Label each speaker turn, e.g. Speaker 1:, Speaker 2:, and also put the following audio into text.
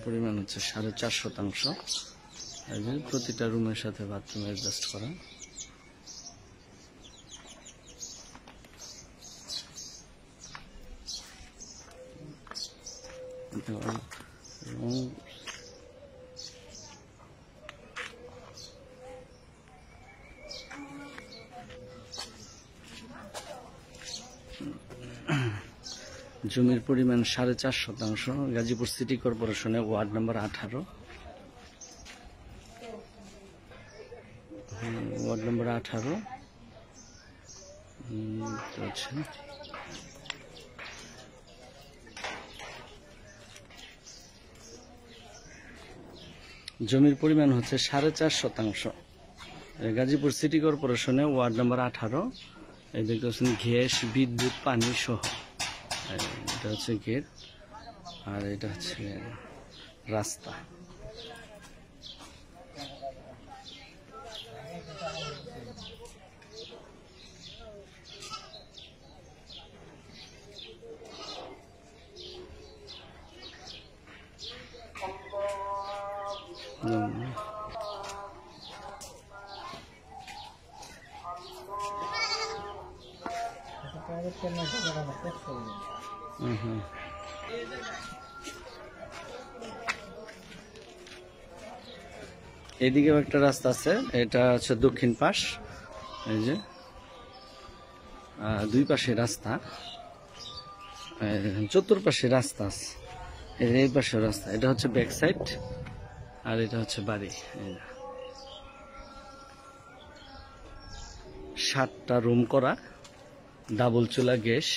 Speaker 1: পরিমাণ হচ্ছে 4.5%। প্রতিটা রুমের সাথে বাথরুম অ্যাডজাস্ট করা। জমির পরিমাণ 4.5%। গাজীপুর সিটি কর্পোরেশনে ওয়ার্ড নাম্বার 18। ওয়ার্ড নাম্বার 18 জমির পরিমাণ হচ্ছে 4.5%। গাজীপুর সিটি কর্পোরেশনে ওয়ার্ড নাম্বার 18। এই দেখতেছেন গ্যাস, বিদ্যুৎ, পানি সহ। এটা হচ্ছে গেট, আর এটা হচ্ছে রাস্তা। এদিকেও একটা রাস্তা আছে, এটা হচ্ছে দক্ষিণ পাশ। এই যে দুই পাশে রাস্তা, চতুর্পাশে রাস্তা আছে। এই পাশে রাস্তা, এটা হচ্ছে ব্যাক সাইড, আর এটা হচ্ছে বাড়ি। 7টা রুম করা, ডাবল চুলা গ্যাস।